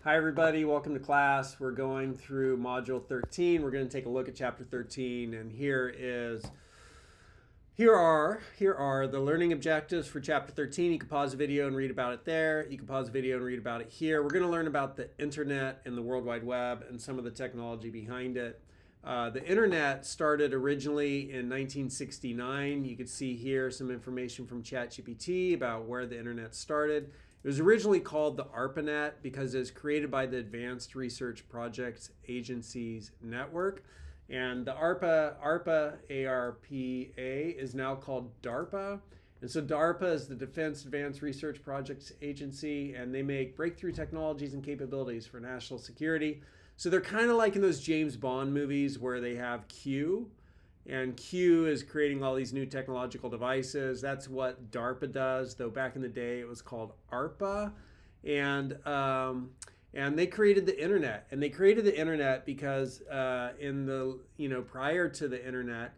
Hi everybody, welcome to class. We're going through module 13. We're going to take a look at chapter 13, and here are the learning objectives for chapter 13. You can pause the video and read about it there. You can pause the video and read about it here. We're going to learn about the internet and the World Wide Web and some of the technology behind it. The internet started originally in 1969. You can see here some information from ChatGPT about where the internet started. It was originally called the ARPANET because it was created by the Advanced Research Projects Agencies Network. And the ARPA, A-R-P-A, is now called DARPA. And so DARPA is the Defense Advanced Research Projects Agency, and they make breakthrough technologies and capabilities for national security. So they're kind of like in those James Bond movies where they have Q, and Q is creating all these new technological devices. That's what DARPA does, though back in the day it was called ARPA. And they created the internet. And they created the internet because prior to the internet,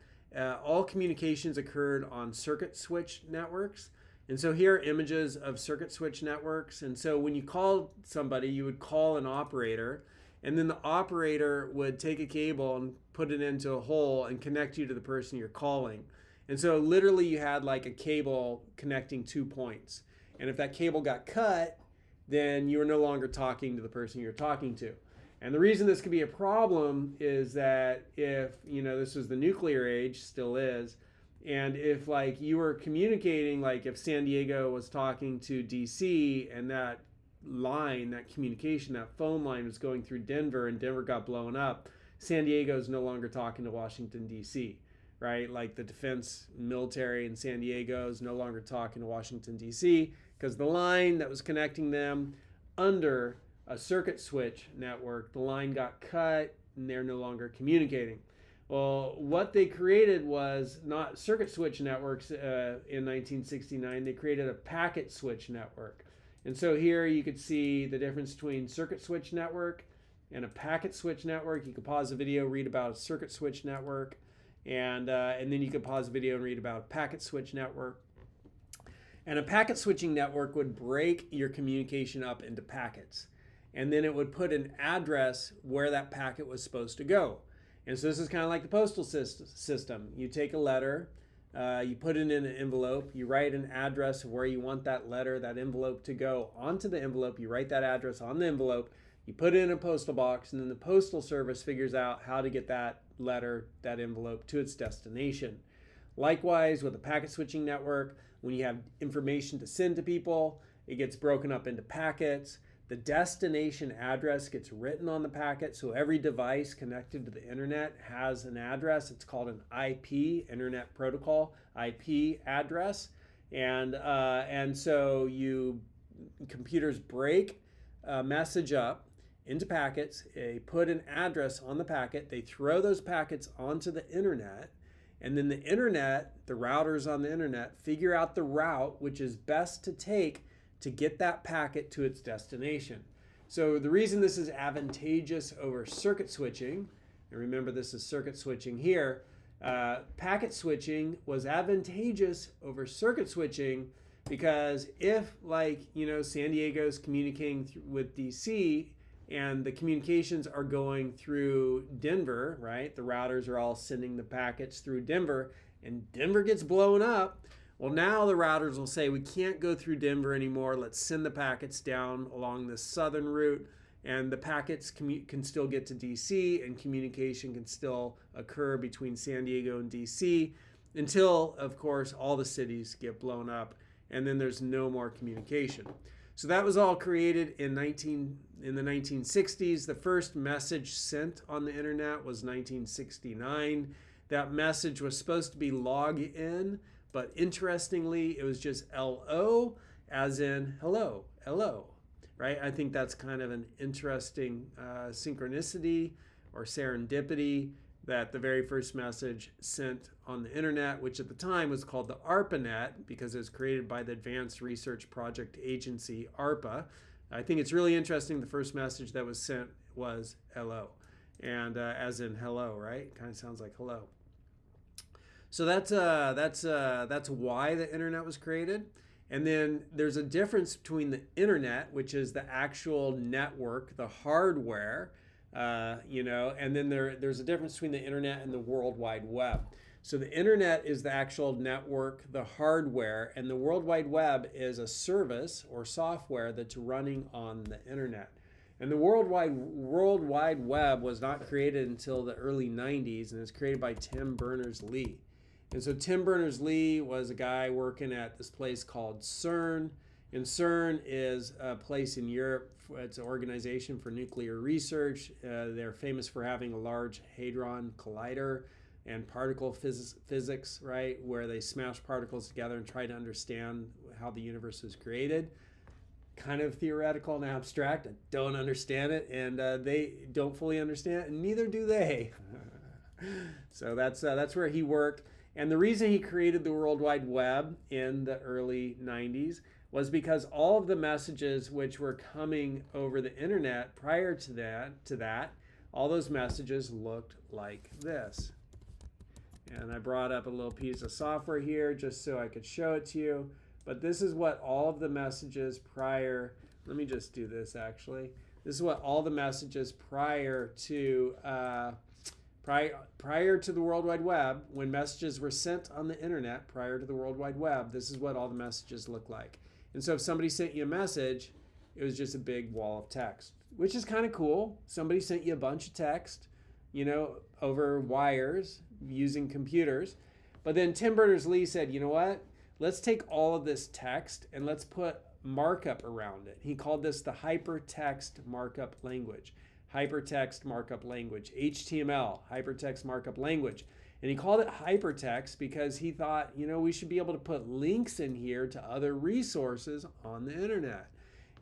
all communications occurred on circuit switch networks. And so here are images of circuit switch networks. And so when you called somebody, you would call an operator, and then the operator would take a cable and put it into a hole and connect you to the person you're calling. And so literally you had like a cable connecting 2 points. And if that cable got cut, then you were no longer talking to the person you're talking to. And the reason this could be a problem is that if, this was the nuclear age, still is, and if like you were communicating, like if San Diego was talking to DC and that line, that communication, that phone line was going through Denver and Denver got blown up, San Diego is no longer talking to Washington, D.C., right? Like the defense military in San Diego is no longer talking to Washington, D.C., because the line that was connecting them under a circuit switch network, the line got cut and they're no longer communicating. Well, what they created was not circuit switch networks in 1969. They created a packet switch network. And so here you could see the difference between circuit switch network and a packet switch network. You could pause the video, read about a circuit switch network, and then you could pause the video and read about a packet switch network. And a packet switching network would break your communication up into packets. And then it would put an address where that packet was supposed to go. And so this is kind of like the postal system. You take a letter, you put it in an envelope, you write an address of where you want that letter, that envelope to go onto the envelope, you write that address on the envelope, you put it in a postal box, and then the postal service figures out how to get that letter, that envelope, to its destination. Likewise, with a packet switching network, when you have information to send to people, it gets broken up into packets. The destination address gets written on the packet, so every device connected to the internet has an address. It's called an IP, Internet Protocol, IP address. And so computers break a message up into packets. They put an address on the packet. They throw those packets onto the internet. And then the internet, the routers on the internet, figure out the route which is best to take to get that packet to its destination. So the reason this is advantageous over circuit switching, and remember this is circuit switching here, packet switching was advantageous over circuit switching because if San Diego's communicating with DC and the communications are going through Denver, right? The routers are all sending the packets through Denver, and Denver gets blown up. Well, now the routers will say, we can't go through Denver anymore. Let's send the packets down along the southern route, and the packets can still get to DC, and communication can still occur between San Diego and DC until, of course, all the cities get blown up, and then there's no more communication. So that was all created in the 1960s. The first message sent on the internet was 1969. That message was supposed to be log in, but interestingly, it was just LO, as in hello, right? I think that's kind of an interesting synchronicity or serendipity that the very first message sent on the internet, which at the time was called the ARPANET because it was created by the Advanced Research Project Agency, ARPA. I think it's really interesting the first message that was sent was LO, and as in hello, right? Kind of sounds like hello. So that's why the internet was created. And then there's a difference between the internet, which is the actual network, the hardware, and then there's a difference between the internet and the World Wide Web. So the internet is the actual network, the hardware, and the World Wide Web is a service or software that's running on the internet. And the World Wide Web was not created until the early 90s, and it was created by Tim Berners-Lee. And so Tim Berners-Lee was a guy working at this place called CERN. And CERN is a place in Europe. It's an organization for nuclear research. They're famous for having a large hadron collider and particle physics, right, where they smash particles together and try to understand how the universe was created. Kind of theoretical and abstract. I don't understand it, and they don't fully understand it, and neither do they. So that's where he worked. And the reason he created the World Wide Web in the early 90s was because all of the messages which were coming over the internet prior to that, all those messages looked like this. And I brought up a little piece of software here just so I could show it to you. But this is what all of the messages prior, let me just do this actually. This is what all the messages prior to the World Wide Web, when messages were sent on the internet prior to the World Wide Web, this is what all the messages look like. And so if somebody sent you a message, it was just a big wall of text, which is kind of cool. Somebody sent you a bunch of text, over wires using computers. But then Tim Berners-Lee said, you know what? Let's take all of this text and let's put markup around it. He called this the hypertext markup language. Hypertext markup language, HTML, hypertext markup language. And he called it hypertext because he thought, we should be able to put links in here to other resources on the internet.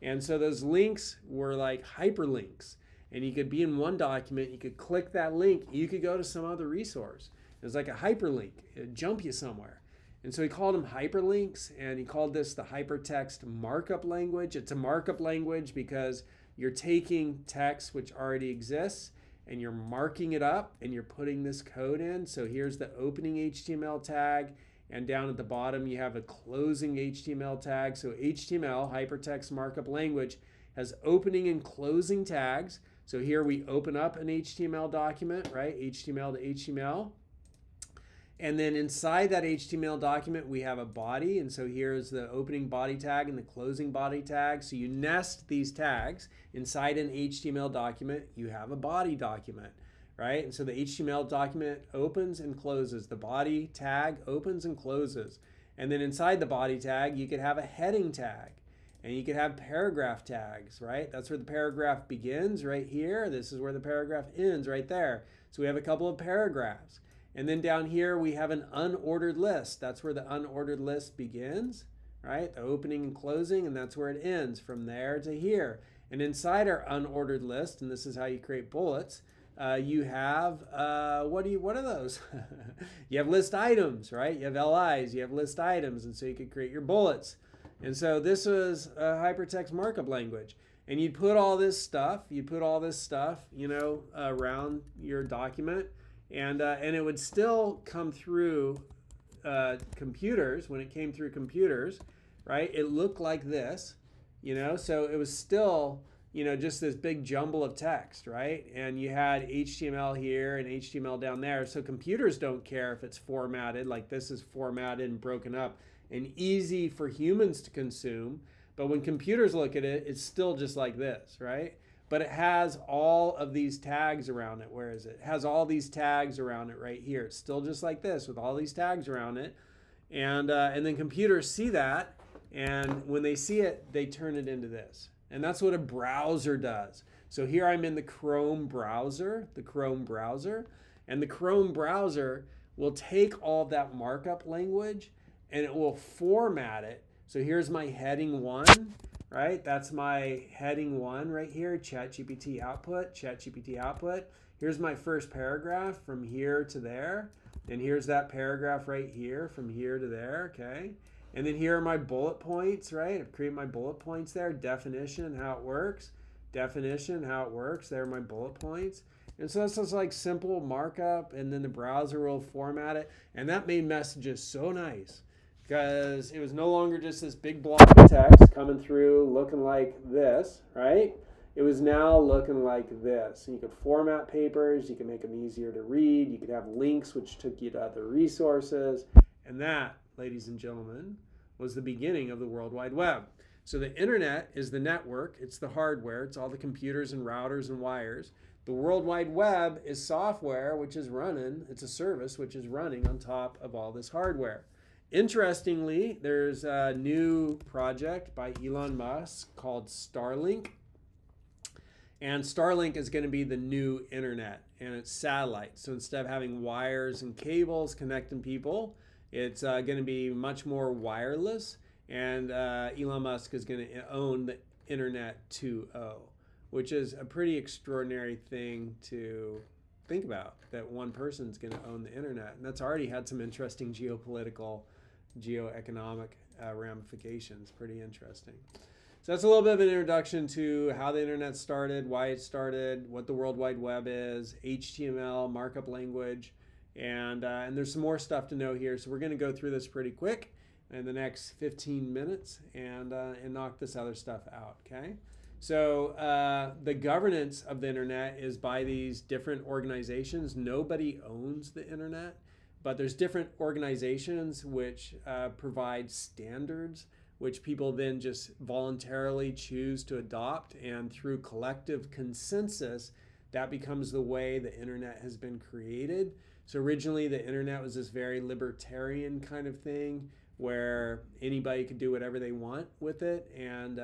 And so those links were like hyperlinks. And you could be in one document, you could click that link, you could go to some other resource. It was like a hyperlink, it'd jump you somewhere. And so he called them hyperlinks, and he called this the hypertext markup language. It's a markup language because you're taking text which already exists and you're marking it up and you're putting this code in. So here's the opening HTML tag, and down at the bottom you have a closing HTML tag. So HTML, hypertext markup language, has opening and closing tags. So here we open up an HTML document, right? HTML to HTML. And then inside that HTML document, we have a body. And so here's the opening body tag and the closing body tag. So you nest these tags inside an HTML document. You have a body document, right? And so the HTML document opens and closes. The body tag opens and closes. And then inside the body tag, you could have a heading tag. And you could have paragraph tags, right? That's where the paragraph begins, right here. This is where the paragraph ends, right there. So we have a couple of paragraphs. And then down here, we have an unordered list. That's where the unordered list begins, right? The opening and closing, and that's where it ends, from there to here. And inside our unordered list, and this is how you create bullets, you have, what are those? You have list items, right? You have LIs, you have list items, and so you could create your bullets. And so this was a hypertext markup language. And you'd put all this stuff, around your document. And it would still come through computers. When it came through computers, right, it looked like this, so it was still, just this big jumble of text, right? And you had HTML here and HTML down there. So computers don't care if it's formatted, like this is formatted and broken up and easy for humans to consume. But when computers look at it, it's still just like this, right? But it has all of these tags around it. Where is it? It has all these tags around it right here. It's still just like this with all these tags around it. And then computers see that, and when they see it, they turn it into this. And that's what a browser does. So here I'm in the Chrome browser, and the Chrome browser will take all of that markup language and it will format it. So here's my heading 1. Right, that's my heading 1 right here, ChatGPT output. Here's my first paragraph from here to there. And here's that paragraph right here from here to there, okay? And then here are my bullet points, right? I've created my bullet points there, definition, how it works. There are my bullet points. And so that's just like simple markup, and then the browser will format it. And that made messages so nice. because it was no longer just this big block of text coming through looking like this, right? It was now looking like this. And you could format papers, you could make them easier to read, you could have links which took you to other resources. And that, ladies and gentlemen, was the beginning of the World Wide Web. So the internet is the network, it's the hardware, it's all the computers and routers and wires. The World Wide Web is software, which is running, it's a service which is running on top of all this hardware. Interestingly, there's a new project by Elon Musk called Starlink. And Starlink is going to be the new internet, and it's satellite. So instead of having wires and cables connecting people, it's going to be much more wireless. And Elon Musk is going to own the Internet 2.0, which is a pretty extraordinary thing to think about, that one person's going to own the internet. And that's already had some interesting geopolitical, geoeconomic ramifications. Pretty interesting. So that's a little bit of an introduction to how the internet started, why it started, what the World Wide Web is, HTML, markup language, and there's some more stuff to know here. So we're going to go through this pretty quick in the next 15 minutes and knock this other stuff out, okay? So the governance of the internet is by these different organizations. Nobody owns the internet, but there's different organizations which provide standards which people then just voluntarily choose to adopt, and through collective consensus, that becomes the way the internet has been created. So originally the internet was this very libertarian kind of thing where anybody could do whatever they want with it, and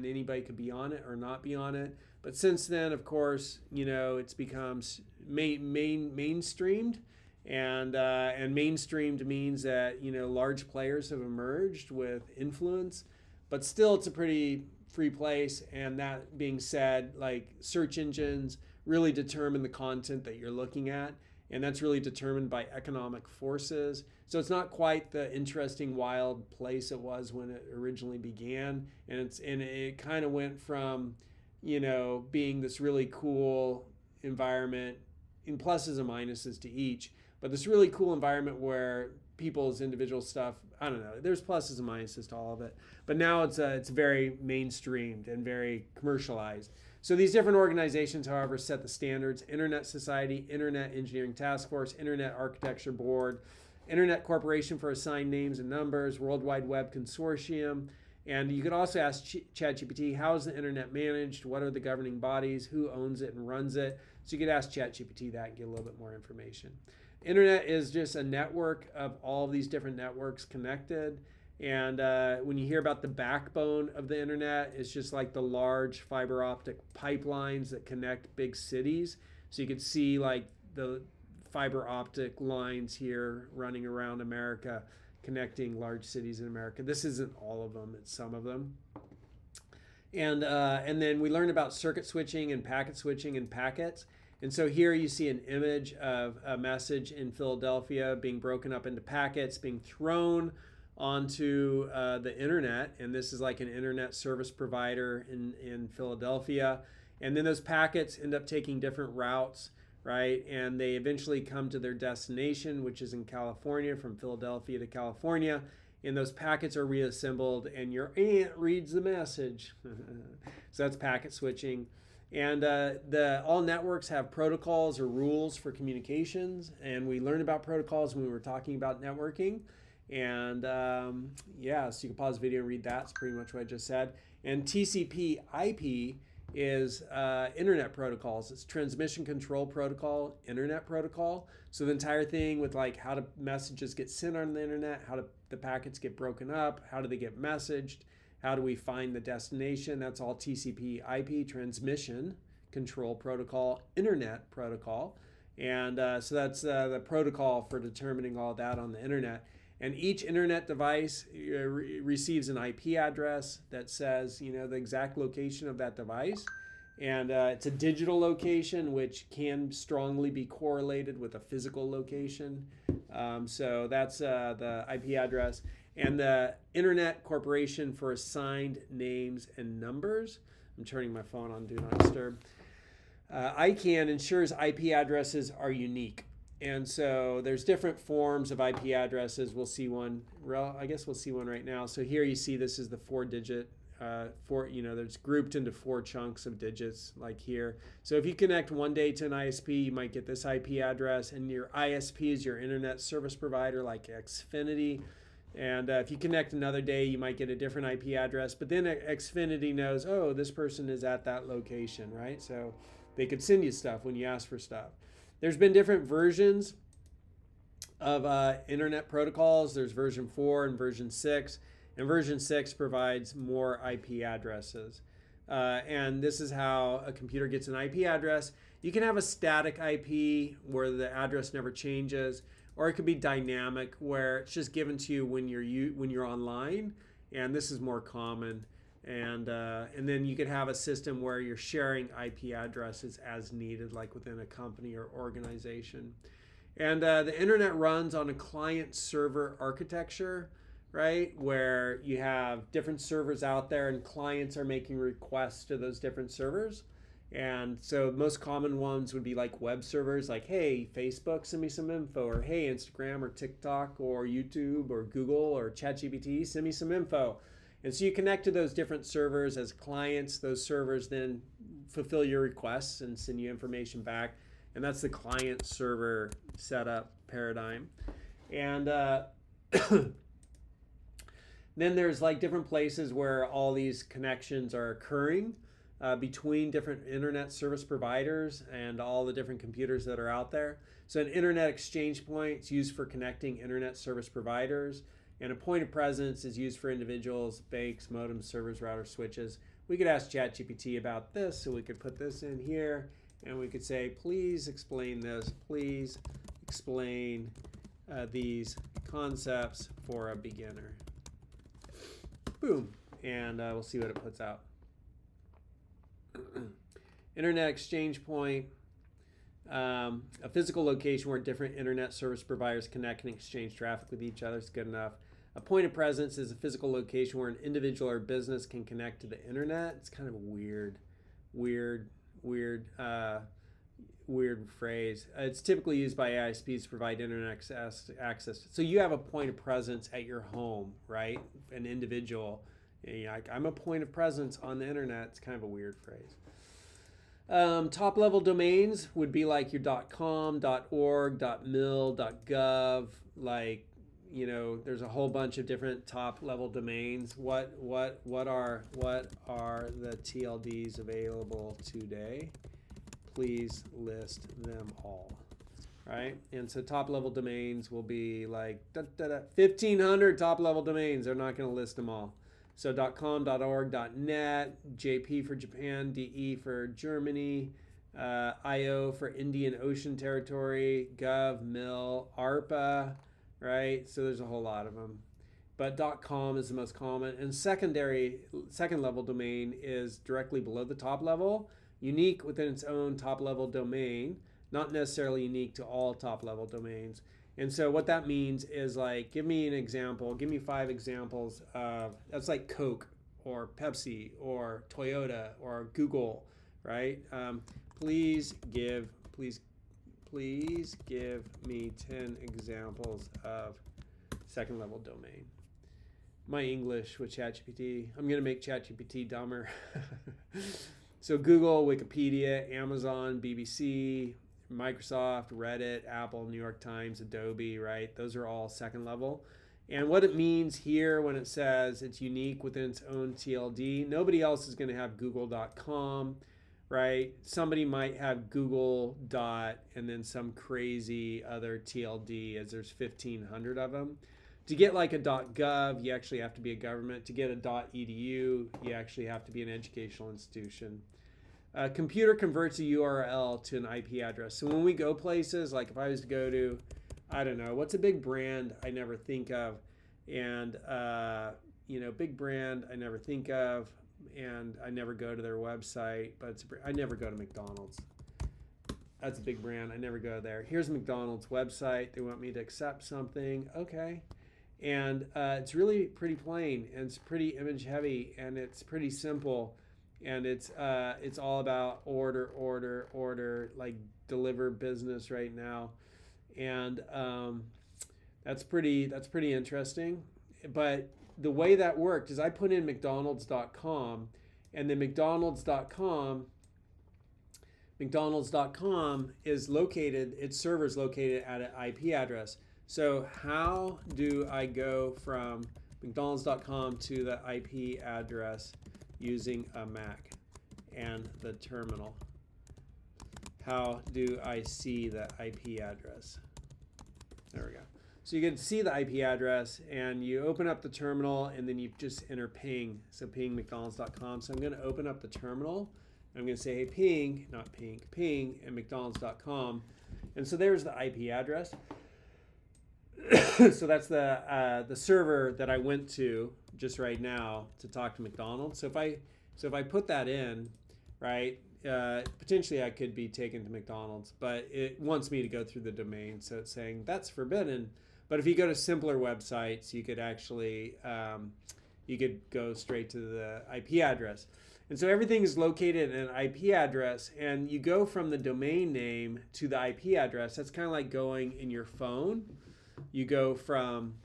anybody could be on it or not be on it. But since then, of course, it's become mainstreamed. And mainstreamed means that large players have emerged with influence, but still it's a pretty free place. And that being said, like search engines really determine the content that you're looking at, and that's really determined by economic forces. So it's not quite the interesting wild place it was when it originally began, and it kind of went from being this really cool environment in pluses and minuses to each. But this really cool environment where people's individual stuff, I don't know, there's pluses and minuses to all of it. But now it's very mainstreamed and very commercialized. So these different organizations, however, set the standards: Internet Society, Internet Engineering Task Force, Internet Architecture Board, Internet Corporation for Assigned Names and Numbers, World Wide Web Consortium. And you could also ask ChatGPT, how is the internet managed? What are the governing bodies? Who owns it and runs it? So you could ask ChatGPT that and get a little bit more information. Internet is just a network of all of these different networks connected. And when you hear about the backbone of the internet, it's just like the large fiber optic pipelines that connect big cities. So you could see like the fiber optic lines here running around America, connecting large cities in America. This isn't all of them, it's some of them. And then we learned about circuit switching and packet switching and packets. And so here you see an image of a message in Philadelphia being broken up into packets, being thrown onto the internet. And this is like an internet service provider in Philadelphia. And then those packets end up taking different routes, right? And they eventually come to their destination, which is in California, from Philadelphia to California. And those packets are reassembled and your aunt reads the message. So that's packet switching. And all networks have protocols or rules for communications, and we learned about protocols when we were talking about networking. And so you can pause the video and read that. It's pretty much what I just said. And TCP/IP is internet protocols. It's transmission control protocol, internet protocol. So the entire thing with like how do messages get sent on the internet, how do the packets get broken up, how do they get messaged, how do we find the destination? That's all TCP/IP, transmission control protocol, internet protocol. And so that's the protocol for determining all that on the internet. And each internet device receives an IP address that says, the exact location of that device. And it's a digital location, which can strongly be correlated with a physical location. So that's the IP address. And the Internet Corporation for Assigned Names and Numbers. I'm turning my phone on Do Not Disturb. ICANN ensures IP addresses are unique. And so there's different forms of IP addresses. We'll see one. Well, I guess we'll see one right now. So here you see this is the 4-digit. There's grouped into 4 chunks of digits like here. So if you connect one day to an ISP, you might get this IP address, and your ISP is your internet service provider like Xfinity. And if you connect another day, you might get a different IP address. But then Xfinity knows, oh, this person is at that location, right? So they could send you stuff when you ask for stuff. There's been different versions of internet protocols. There's version 4 and version 6. And version 6 provides more IP addresses. And this is how a computer gets an IP address. You can have a static IP where the address never changes, or it could be dynamic where it's just given to you when you're online. And this is more common. And then you could have a system where you're sharing IP addresses as needed, like within a company or organization. And the internet runs on a client-server architecture, right? Where you have different servers out there and clients are making requests to those different servers. And so most common ones would be like web servers, like, hey, Facebook, send me some info, or hey, Instagram or TikTok or YouTube or Google or ChatGPT, send me some info. And so you connect to those different servers as clients. Those servers then fulfill your requests and send you information back. And that's the client-server setup paradigm. And then there's like different places where all these connections are occurring between different internet service providers and all the different computers that are out there. So an internet exchange point is used for connecting internet service providers, and a point of presence is used for individuals, banks, modems, servers, routers, switches. We could ask ChatGPT about this, so we could put this in here, and we could say, please explain this. Please explain these concepts for a beginner. Boom, and we'll see what it puts out. Internet exchange point, a physical location where different internet service providers connect and exchange traffic with each other is good enough. A point of presence is a physical location where an individual or business can connect to the internet. It's kind of a weird phrase. It's typically used by ISPs to provide internet access. So you have a point of presence at your home, right? An individual. I'm a point of presence on the internet. It's kind of a weird phrase. Top level domains would be like your .com, .org, .mil, .gov. Like, there's a whole bunch of different top level domains. What are the TLDs available today? Please list them all. Right? And so top level domains will be like 1,500 top level domains. They're not going to list them all. So .com, .org, .net, JP for Japan, DE for Germany, IO for Indian Ocean Territory, Gov, Mil, ARPA, right? So there's a whole lot of them. But .com is the most common. And second level domain is directly below the top level, unique within its own top level domain, not necessarily unique to all top level domains. And so what that means is, like, give me an example. Give me 5 examples of, that's like Coke or Pepsi or Toyota or Google, right? Please give me 10 examples of second level domain. My English with ChatGPT. I'm going to make ChatGPT dumber. So Google, Wikipedia, Amazon, BBC, Microsoft, Reddit, Apple, New York Times, Adobe, right? Those are all second level. And what it means here when it says it's unique within its own TLD, nobody else is going to have google.com, right? Somebody might have Google dot and then some crazy other TLD, as there's 1,500 of them. To get like a .gov, you actually have to be a government. To get a .edu, you actually have to be an educational institution. A computer converts a URL to an IP address. So when we go places, like if I was to go to, I don't know, what's a big brand I never think of? And, big brand I never think of, and I never go to their website, but I never go to McDonald's. That's a big brand. I never go there. Here's McDonald's website. They want me to accept something. Okay. And it's really pretty plain, and it's pretty image heavy, and it's pretty simple. And it's all about order, like deliver business right now. and that's pretty interesting. But the way that worked is I put in McDonald's.com, and then McDonald's.com is located, its server is located at an IP address. So how do I go from McDonald's.com to the IP address using a Mac and the terminal? How do I see the IP address? There we go. So you can see the IP address, and you open up the terminal, and then you just enter ping. So ping McDonald's.com. So I'm going to open up the terminal. I'm going to say, hey, ping, not ping, ping, and McDonald's.com. And so there's the IP address. So that's the server that I went to just right now to talk to McDonald's. So if I put that in, right, potentially I could be taken to McDonald's, but it wants me to go through the domain. So it's saying that's forbidden. But if you go to simpler websites, you could actually you could go straight to the IP address. And so everything is located in an IP address, and you go from the domain name to the IP address. That's kind of like going in your phone. You go from,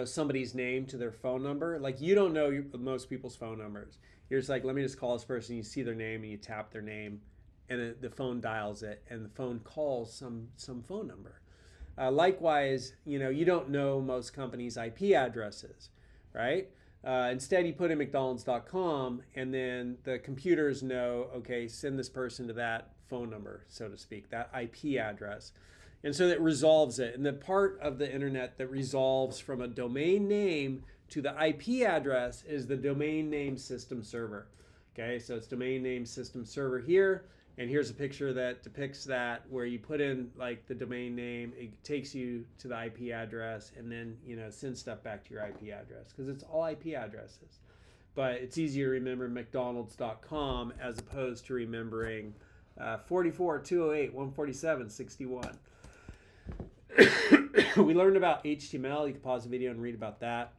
somebody's name to their phone number. Like, you don't know most people's phone numbers. You're just like, let me just call this person. You see their name and you tap their name, and the phone dials it, and the phone calls some phone number. Likewise, you don't know most companies' IP addresses, right? Instead, you put in McDonald's.com, and then the computers know, okay, send this person to that phone number, so to speak, that IP address. And so it resolves it. And the part of the internet that resolves from a domain name to the IP address is the domain name system server. Okay, so it's domain name system server here. And here's a picture that depicts that, where you put in like the domain name, it takes you to the IP address, and then sends stuff back to your IP address, because it's all IP addresses. But it's easier to remember McDonald's.com as opposed to remembering 44, 208, 147, 61. We learned about HTML. You can pause the video and read about that.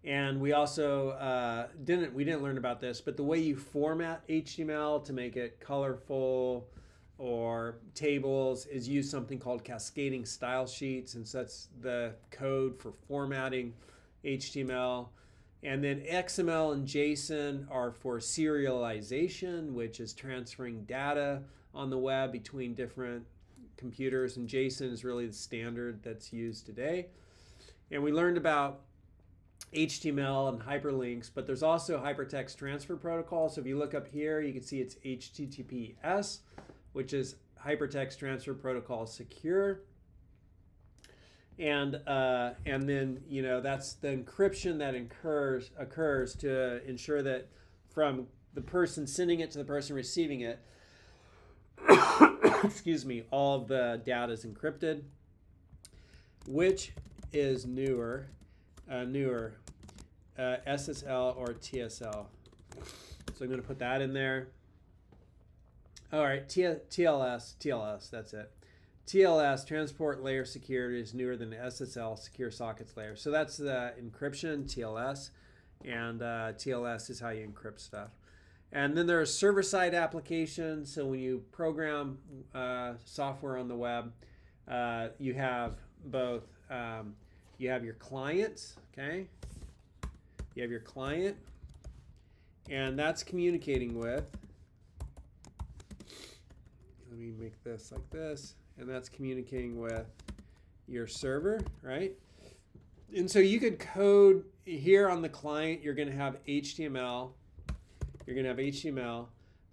And we also didn't learn about this, but the way you format HTML to make it colorful or tables is use something called cascading style sheets. And so that's the code for formatting HTML. And then XML and JSON are for serialization, which is transferring data on the web between different computers. And JSON is really the standard that's used today. And we learned about HTML and hyperlinks, but there's also hypertext transfer protocol. So if you look up here, you can see it's HTTPS, which is hypertext transfer protocol secure. And then that's the encryption that occurs to ensure that from the person sending it to the person receiving it, excuse me, all of the data is encrypted. Which is newer, SSL or TSL. So I'm going to put that in there. All right, TLS, that's it. TLS, Transport Layer Security, is newer than the SSL, Secure Sockets Layer. So that's the encryption, TLS, and TLS is how you encrypt stuff. And then there are server-side applications. So when you program software on the web, you have both, you have your clients, okay? You have your client, and that's communicating with, let me make this like this, and that's communicating with your server, right? And so you could code here on the client, you're going to have HTML,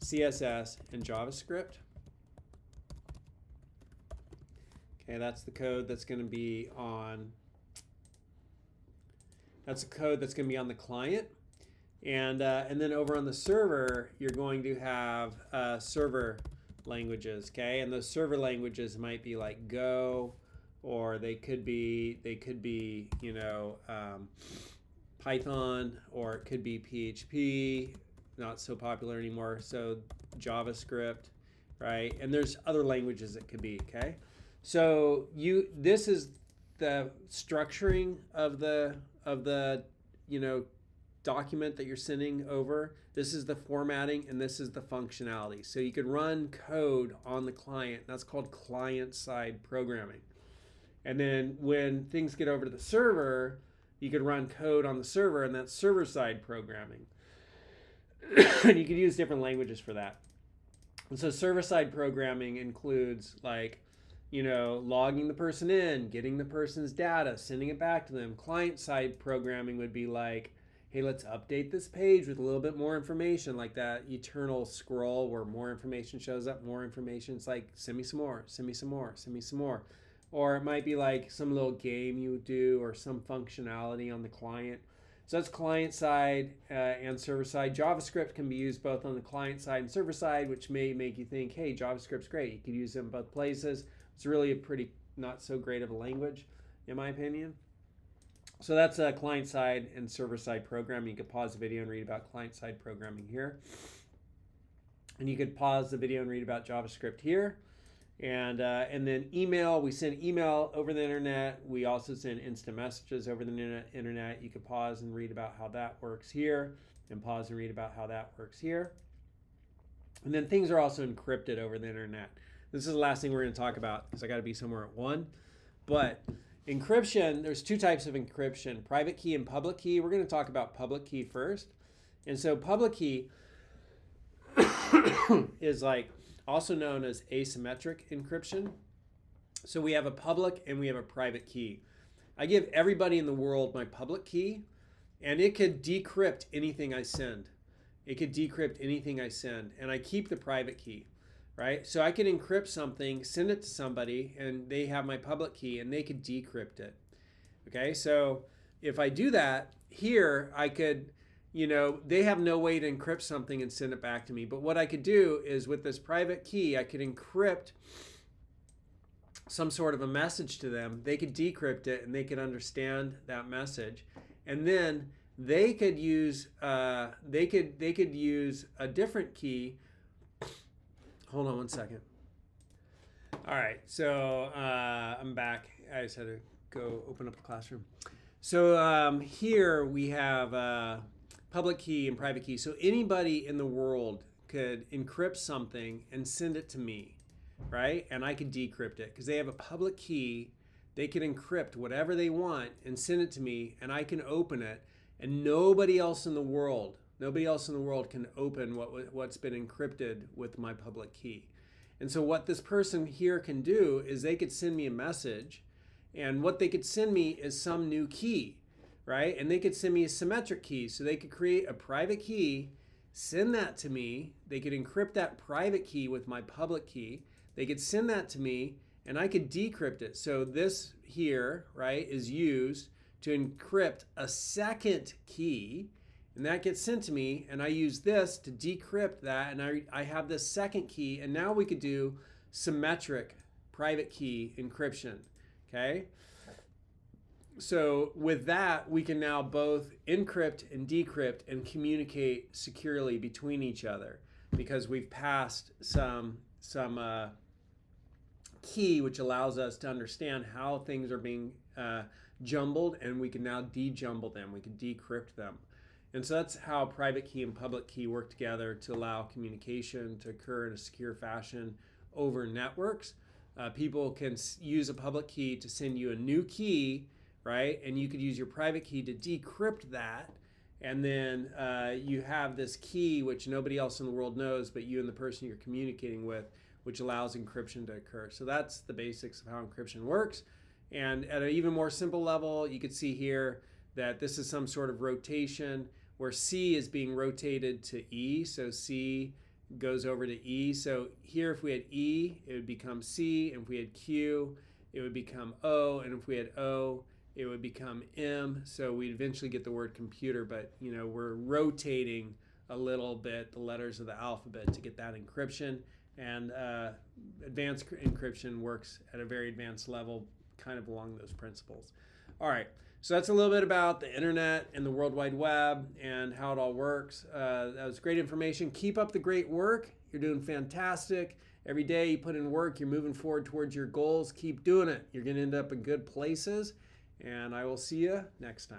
CSS, and JavaScript. Okay, that's the code that's going to be on, that's the code that's going to be on the client. And then over on the server, you're going to have server languages, okay? And those server languages might be like Go, or they could be Python, or it could be PHP, not so popular anymore, so JavaScript, right? And there's other languages it could be, okay? So this is the structuring of the document that you're sending over. This is the formatting, and this is the functionality. So you could run code on the client. That's called client-side programming. And then when things get over to the server, you could run code on the server, and that's server-side programming. And you could use different languages for that. And so server-side programming includes like, logging the person in, getting the person's data, sending it back to them. Client-side programming would be like, hey, let's update this page with a little bit more information, like that eternal scroll where more information shows up, more information. It's like, send me some more, send me some more, send me some more. Or it might be like some little game you would do or some functionality on the client. So that's client side and server side. JavaScript can be used both on the client side and server side, which may make you think, hey, JavaScript's great. You could use it in both places. It's really a pretty not so great of a language, in my opinion. So that's client side and server side programming. You could pause the video and read about client side programming here. And you could pause the video and read about JavaScript here. And then email, we send email over the internet. We also send instant messages over the internet. You could pause and read about how that works here, and pause and read about how that works here. And then things are also encrypted over the internet. This is the last thing we're going to talk about because I got to be somewhere at 1. But encryption, there's 2 types of encryption, private key and public key. We're going to talk about public key first. And so public key is like also known as asymmetric encryption. So we have a public and we have a private key. I give everybody in the world my public key, and it could decrypt anything I send. It could decrypt anything I send, and I keep the private key, right? So I could encrypt something, send it to somebody, and they have my public key, and they could decrypt it. Okay, so if I do that, here I could, they have no way to encrypt something and send it back to me. But what I could do is with this private key, I could encrypt some sort of a message to them. They could decrypt it and they could understand that message. And then they could use they could use a different key. Hold on one second. All right, so I'm back. I just had to go open up the classroom. So here we have public key and private key. So anybody in the world could encrypt something and send it to me, right? And I could decrypt it because they have a public key. They can encrypt whatever they want and send it to me, and I can open it. And nobody else in the world can open what's been encrypted with my public key. And so what this person here can do is they could send me a message, and what they could send me is some new key, right? And they could send me a symmetric key. So they could create a private key, send that to me. They could encrypt that private key with my public key. They could send that to me, and I could decrypt it. So this here, right, is used to encrypt a second key, and that gets sent to me, and I use this to decrypt that, and I have this second key, and now we could do symmetric private key encryption, okay? So with that, we can now both encrypt and decrypt and communicate securely between each other because we've passed some key which allows us to understand how things are being jumbled, and we can now de-jumble them. We can decrypt them. And so that's how private key and public key work together to allow communication to occur in a secure fashion over networks. People can use a public key to send you a new key, right? And you could use your private key to decrypt that. And then you have this key which nobody else in the world knows but you and the person you're communicating with, which allows encryption to occur. So that's the basics of how encryption works. And at an even more simple level, you could see here that this is some sort of rotation where C is being rotated to E. So C goes over to E. So here if we had E, it would become C. And if we had Q, it would become O. And if we had O, it would become M. So we'd eventually get the word computer, but we're rotating a little bit the letters of the alphabet to get that encryption. And advanced encryption works at a very advanced level, kind of along those principles. All right, so that's a little bit about the internet and the World Wide Web and how it all works. That was great information. Keep up the great work. You're doing fantastic. Every day you put in work, you're moving forward towards your goals. Keep doing it. You're going to end up in good places. And I will see you next time.